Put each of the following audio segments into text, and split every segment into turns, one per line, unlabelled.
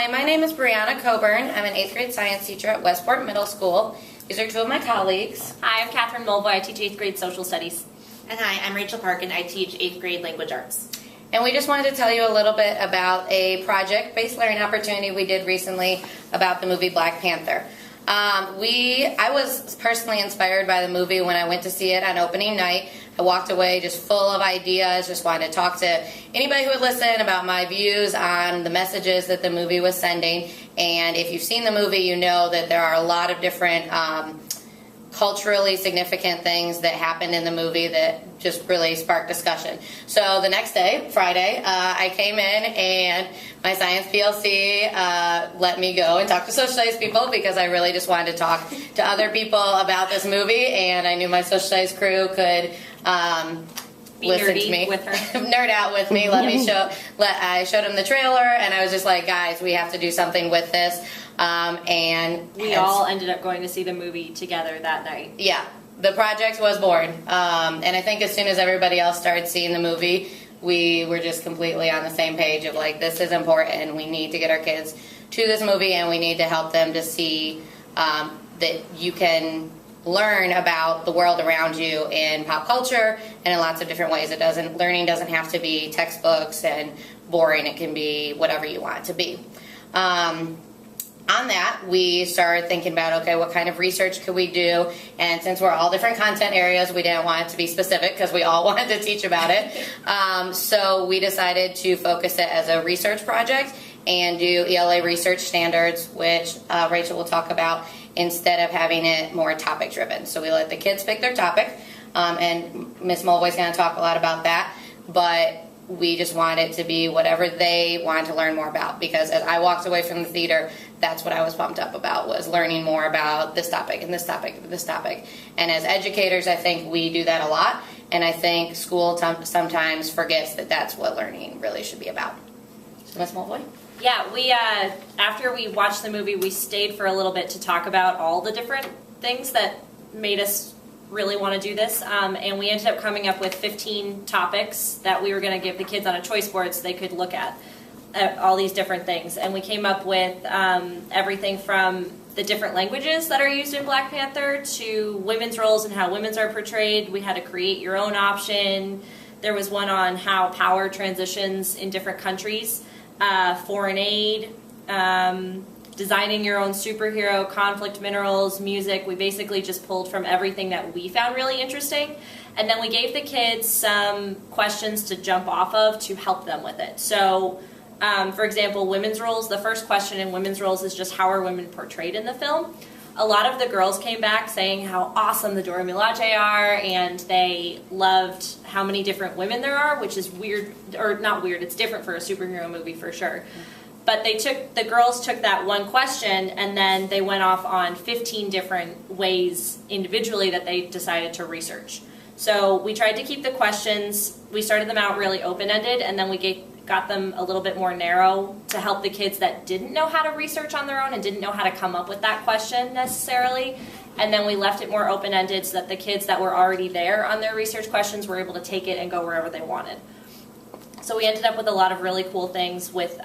Hi, my name is Brianna Coburn. I'm an 8th grade science teacher at Westport Middle School. These are two of my colleagues.
Hi, I'm Catherine Mulvoy. I teach 8th grade social studies.
And hi, I'm Rachel Parkin. I teach 8th grade language arts.
And we just wanted to tell you a little bit about a project-based learning opportunity we did recently about the movie Black Panther. I was personally inspired by the movie when I went to see it on opening night. I walked away just full of ideas, just wanted to talk to anybody who would listen about my views on the messages that the movie was sending. And if you've seen the movie, you know that there are a lot of different culturally significant things that happened in the movie that just really sparked discussion. So the next day, Friday, I came in and my science PLC let me go and talk to social studies people because I really just wanted to talk to other people about this movie, and I knew my social studies crew could
Be
listen
nerdy
to me,
with her.
nerd out with me. I showed them the trailer, and I was just like, guys, we have to do something with this. And
We all ended up going to see the movie together that night.
Yeah, the project was born. And I think as soon as everybody else started seeing the movie, we were just completely on the same page of like, this is important. We need to get our kids to this movie, and we need to help them to see that you can learn about the world around you in pop culture and in lots of different ways. Learning doesn't have to be textbooks and boring. It can be whatever you want it to be. On that, we started thinking about, okay, what kind of research could we do? And since we're all different content areas, we didn't want it to be specific because we all wanted to teach about it. So we decided to focus it as a research project and do ELA research standards, which Rachel will talk about, instead of having it more topic driven. So we let the kids pick their topic, and Ms. Mulvoy's going to talk a lot about that, but we just want it to be whatever they wanted to learn more about, because as I walked away from the theater, that's what I was pumped up about, was learning more about this topic and this topic and this topic. And as educators, I think we do that a lot, and I think school sometimes forgets that that's what learning really should be about. So Ms. Mulvoy?
Yeah, we after we watched the movie, we stayed for a little bit to talk about all the different things that made us really want to do this, and we ended up coming up with 15 topics that we were going to give the kids on a choice board so they could look at all these different things. And we came up with everything from the different languages that are used in Black Panther to women's roles and how women's are portrayed. We had a create your own option. There was one on how power transitions in different countries, foreign aid, designing your own superhero, conflict minerals, music. We basically just pulled from everything that we found really interesting. And then we gave the kids some questions to jump off of to help them with it. So, for example, women's roles. The first question in women's roles is just, how are women portrayed in the film? A lot of the girls came back saying how awesome the Dora Milaje are, and they loved how many different women there are, which is weird, or not weird, it's different for a superhero movie for sure. But the girls took that one question, and then they went off on 15 different ways individually that they decided to research. So we tried to keep the questions, we started them out really open-ended, and then we got them a little bit more narrow to help the kids that didn't know how to research on their own and didn't know how to come up with that question necessarily. And then we left it more open-ended so that the kids that were already there on their research questions were able to take it and go wherever they wanted. So we ended up with a lot of really cool things with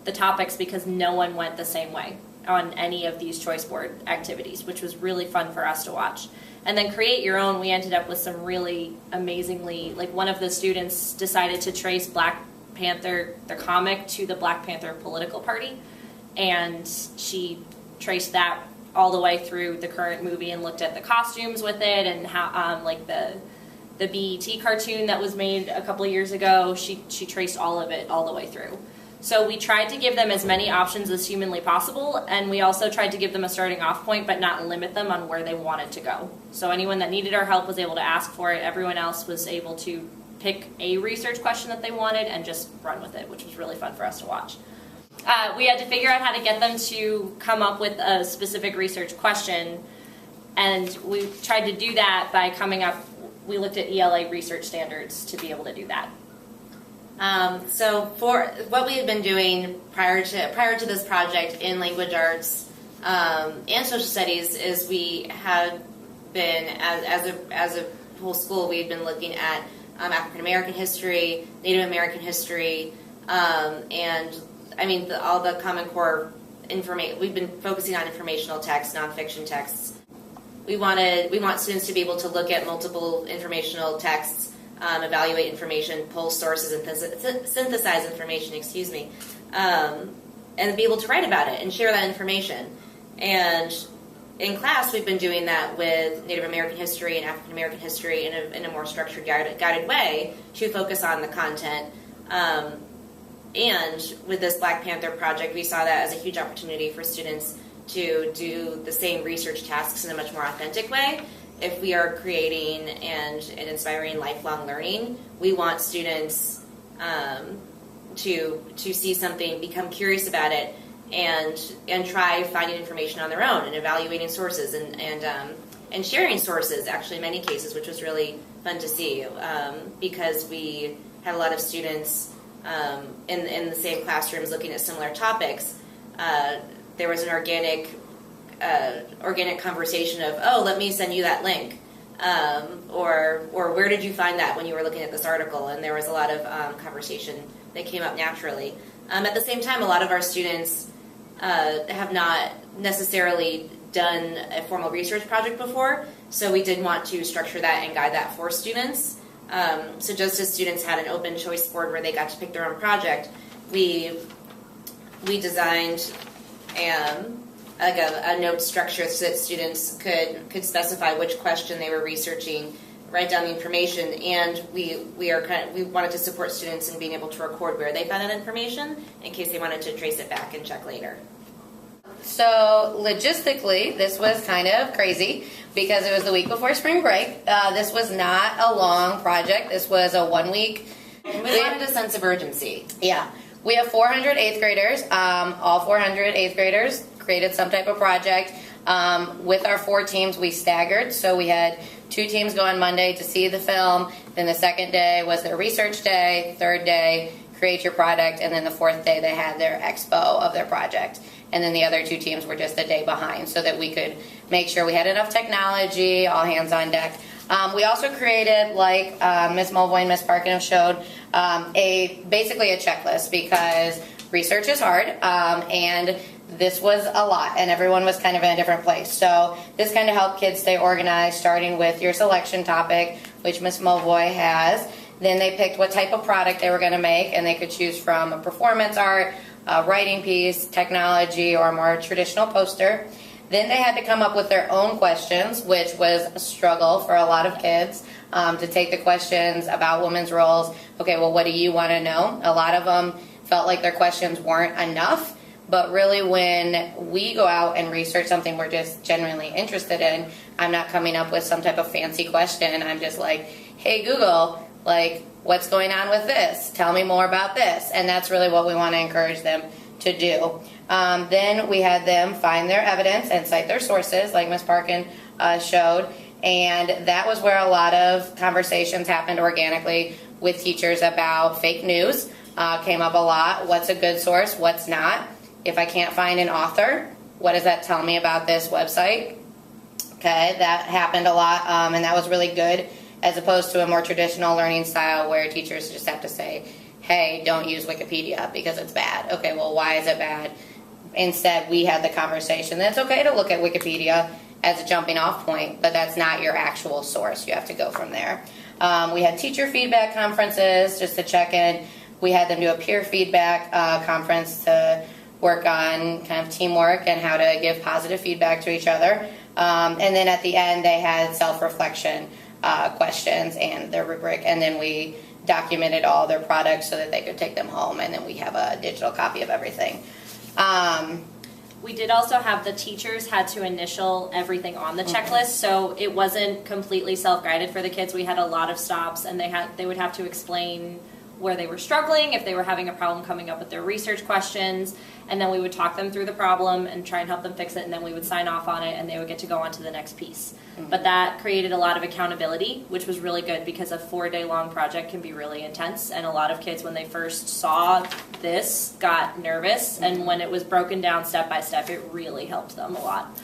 the topics, because no one went the same way on any of these choice board activities, which was really fun for us to watch. And then create your own, we ended up with some really amazingly, like one of the students decided to trace Black Panther, the comic, to the Black Panther political party. And she traced that all the way through the current movie and looked at the costumes with it, and how, like the BET cartoon that was made a couple of years ago, she traced all of it all the way through. So we tried to give them as many options as humanly possible, and we also tried to give them a starting off point but not limit them on where they wanted to go. So anyone that needed our help was able to ask for it. Everyone else was able to pick a research question that they wanted and just run with it, which was really fun for us to watch. We had to figure out how to get them to come up with a specific research question, and we tried to do that by we looked at ELA research standards to be able to do that.
So for what we had been doing prior to this project in language arts and social studies is we had been, as a whole school, we had been looking at African American history, Native American history, and all the Common Core information. We've been focusing on informational texts, nonfiction texts. We want students to be able to look at multiple informational texts, evaluate information, pull sources, and synthesize information. And be able to write about it and share that information. And in class, we've been doing that with Native American history and African American history in a more structured, guided way to focus on the content. And with this Black Panther project, we saw that as a huge opportunity for students to do the same research tasks in a much more authentic way. If we are creating and inspiring lifelong learning, we want students to see something, become curious about it, and try finding information on their own and evaluating sources and sharing sources, actually in many cases, which was really fun to see, because we had a lot of students in the same classrooms looking at similar topics. There was an organic conversation of, oh, let me send you that link, or where did you find that when you were looking at this article? And there was a lot of conversation that came up naturally. At the same time, a lot of our students have not necessarily done a formal research project before, so we did want to structure that and guide that for students. So just as students had an open choice board where they got to pick their own project, we designed a note structure so that students could specify which question they were researching, write down the information, and we wanted to support students in being able to record where they found that information in case they wanted to trace it back and check later.
So logistically, this was kind of crazy because it was the week before spring break. This was not a long project. This was a 1 week.
We wanted a sense of urgency.
Yeah. We have 400 8th graders. All 400 8th graders created some type of project. With our 4 teams, we staggered. So we had 2 teams go on Monday to see the film. Then the second day was their research day. Third day, create your product. And then the fourth day, they had their expo of their project. And then the other 2 teams were just a day behind so that we could make sure we had enough technology, all hands on deck. We also created, like Ms. Mulvoy and Ms. Parkin have showed, basically a checklist because research is hard, and this was a lot, and everyone was kind of in a different place. So this kind of helped kids stay organized, starting with your selection topic, which Ms. Mulvoy has. Then they picked what type of product they were going to make, and they could choose from a performance art, a writing piece, technology, or a more traditional poster. Then they had to come up with their own questions, which was a struggle for a lot of kids, to take the questions about women's roles. Okay, well, what do you want to know? A lot of them felt like their questions weren't enough, but really when we go out and research something we're just genuinely interested in, I'm not coming up with some type of fancy question. I'm just like, hey, Google, like, what's going on with this? Tell me more about this. And that's really what we want to encourage them to do. Then we had them find their evidence and cite their sources, like Ms. Parkin showed. And that was where a lot of conversations happened organically with teachers about fake news. Came up a lot. What's a good source? What's not? If I can't find an author, what does that tell me about this website? Okay, that happened a lot, and that was really good, as opposed to a more traditional learning style where teachers just have to say, hey, don't use Wikipedia because it's bad. Okay, well, why is it bad? Instead, we had the conversation that it's okay to look at Wikipedia as a jumping off point, but that's not your actual source. You have to go from there. We had teacher feedback conferences just to check in. We had them do a peer feedback conference to work on kind of teamwork and how to give positive feedback to each other. And then at the end, they had self-reflection questions and their rubric, and then we documented all their products so that they could take them home, and then we have a digital copy of everything.
We did also have the teachers had to initial everything on the checklist, so it wasn't completely self-guided for the kids. We had a lot of stops, and they would have to explain where they were struggling, if they were having a problem coming up with their research questions, and then we would talk them through the problem and try and help them fix it, and then we would sign off on it, and they would get to go on to the next piece. But that created a lot of accountability, which was really good because a 4-day-long project can be really intense, and a lot of kids, when they first saw this, got nervous, and when it was broken down step by step, it really helped them a lot.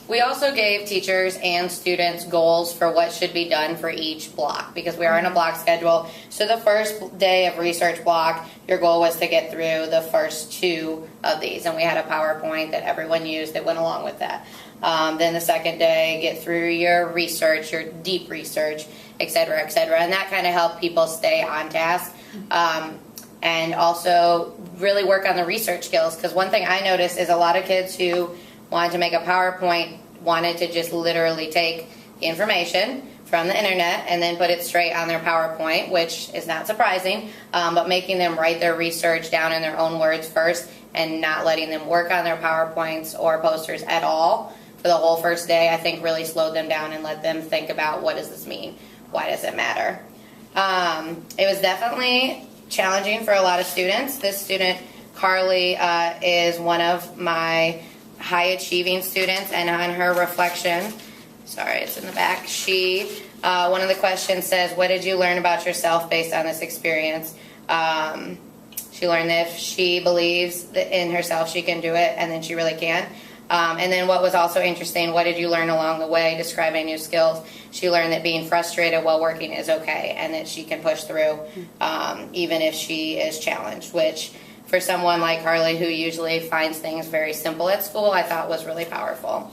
We also gave teachers and students goals for what should be done for each block because we are in a block schedule. So the first day of research block, your goal was to get through the first 2 of these, and we had a PowerPoint that everyone used that went along with that. Then the second day, get through your research, your deep research, et cetera, and that kind of helped people stay on task. And also really work on the research skills, because one thing I noticed is a lot of kids who wanted to make a PowerPoint wanted to just literally take the information from the internet and then put it straight on their PowerPoint, which is not surprising, but making them write their research down in their own words first and not letting them work on their PowerPoints or posters at all for the whole first day, I think really slowed them down and let them think about, what does this mean? Why does it matter? It was definitely challenging for a lot of students. This student, Carly, is one of my high achieving students, and on her reflection, sorry, it's in the back, one of the questions says, what did you learn about yourself based on this experience? She learned that if she believes that in herself, she can do it, and then she really can. And then what was also interesting, what did you learn along the way describing new skills? She learned that being frustrated while working is okay, and that she can push through even if she is challenged, which for someone like Carly, who usually finds things very simple at school, I thought was really powerful.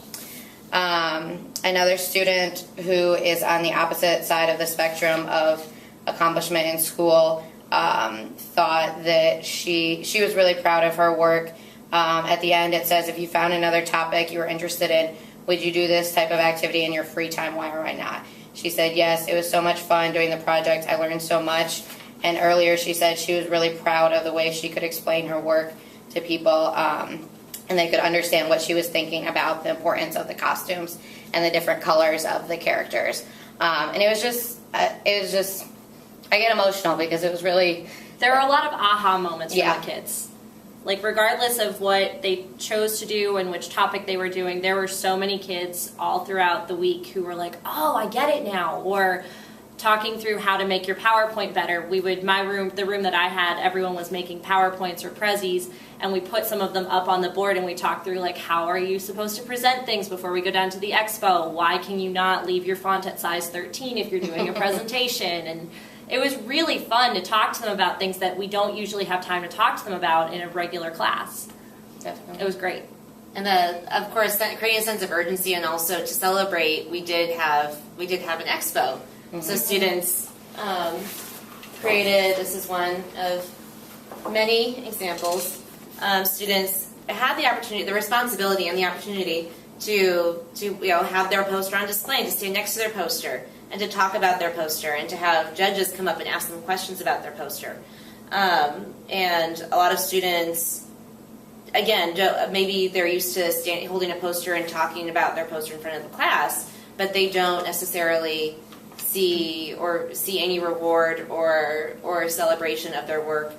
Another student who is on the opposite side of the spectrum of accomplishment in school thought that she was really proud of her work. At the end, it says, if you found another topic you were interested in, would you do this type of activity in your free time? Why or why not? She said, yes, it was so much fun doing the project. I learned so much. And earlier she said she was really proud of the way she could explain her work to people, and they could understand what she was thinking about the importance of the costumes and the different colors of the characters. And it was just, I get emotional because it was really...
There were a lot of aha moments for the kids. Like, regardless of what they chose to do and which topic they were doing, there were so many kids all throughout the week who were like, oh, I get it now, or talking through how to make your PowerPoint better. The room that I had, everyone was making PowerPoints or prezzies, and we put some of them up on the board and we talked through, like, how are you supposed to present things before we go down to the expo? Why can you not leave your font at size 13 if you're doing a presentation? And it was really fun to talk to them about things that we don't usually have time to talk to them about in a regular class.
Definitely.
It was great.
And of course, creating a sense of urgency, and also to celebrate, we did have an expo. Mm-hmm. So students created. This is one of many examples. Students had the opportunity, the responsibility, and the opportunity to have their poster on display, to stand next to their poster, and to talk about their poster, and to have judges come up and ask them questions about their poster. And a lot of students, again, maybe they're used to holding a poster and talking about their poster in front of the class, but they don't necessarily see any reward or celebration of their work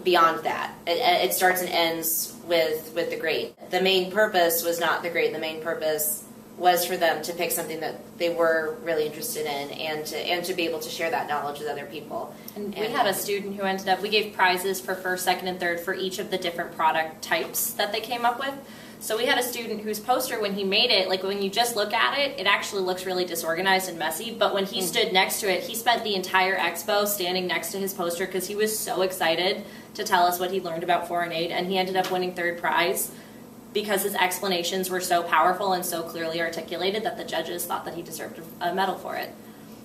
beyond that. It starts and ends with the grade. The main purpose was not the grade. The main purpose was for them to pick something that they were really interested in, and to be able to share that knowledge with other people.
And we had a student who we gave prizes for first, second, and third for each of the different product types that they came up with. So we had a student whose poster, when he made it, like when you just look at it, it actually looks really disorganized and messy, but when he stood next to it, he spent the entire expo standing next to his poster because he was so excited to tell us what he learned about foreign aid, and he ended up winning third prize because his explanations were so powerful and so clearly articulated that the judges thought that he deserved a medal for it.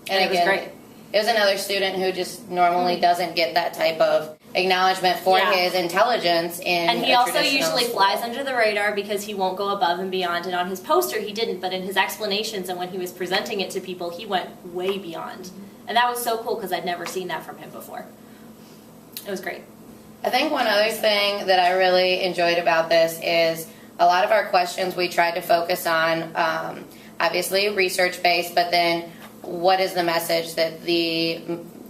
And it was great.
It was another student who just normally doesn't get that type of acknowledgement for his intelligence in
And he also usually flies under the radar because he won't go above and beyond. And on his poster, he didn't, but in his explanations and when he was presenting it to people, he went way beyond. And that was so cool because I'd never seen that from him before. It was great.
I think one other thing that I really enjoyed about this is a lot of our questions we tried to focus on, obviously research-based, but then what is the message that the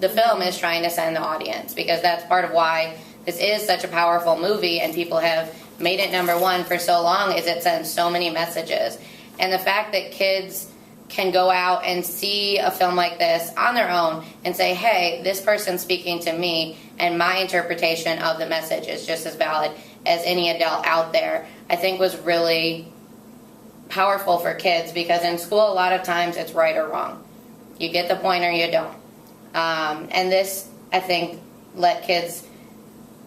film is trying to send the audience? Because that's part of why this is such a powerful movie and people have made it #1 for so long, is it sends so many messages. And the fact that kids can go out and see a film like this on their own and say, hey, this person's speaking to me and my interpretation of the message is just as valid as any adult out there, I think was really powerful for kids, because in school a lot of times it's right or wrong. You get the point or you don't. And this, I think, let kids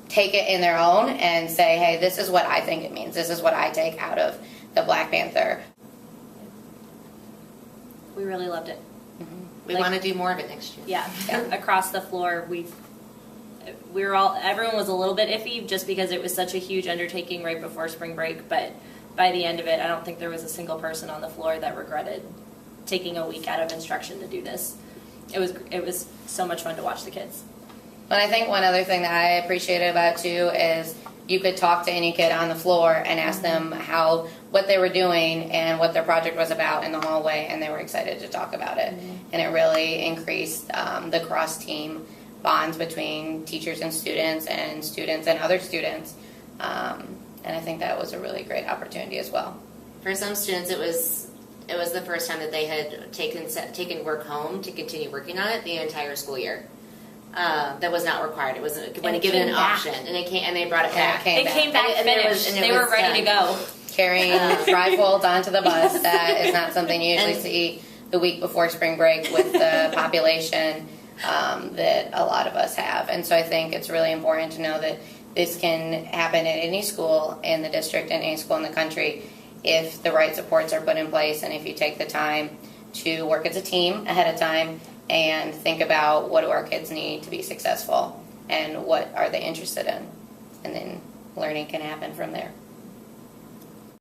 take it in their own and say, hey, this is what I think it means. This is what I take out of the Black Panther.
We really loved it.
We want to do more of it next year.
Yeah. Across the floor, everyone was a little bit iffy just because it was such a huge undertaking right before spring break, but by the end of it, I don't think there was a single person on the floor that regretted taking a week out of instruction to do this. It was so much fun to watch the kids.
But I think one other thing that I appreciated about it too is you could talk to any kid on the floor and ask them what they were doing and what their project was about in the hallway, and they were excited to talk about it. And it really increased the cross-team bonds between teachers and students and other students. And I think that was a really great opportunity as well.
For some students, it was the first time that they had taken work home to continue working on it the entire school year. That was not required. It was when given an option, and they brought it back.
It came back finished. They were ready to go.
Carrying trifolds onto the bus. That is not something you usually see the week before spring break with the population that a lot of us have. And so I think it's really important to know that this can happen at any school in the district and any school in the country if the right supports are put in place and if you take the time to work as a team ahead of time and think about what do our kids need to be successful and what are they interested in. And then learning can happen from there.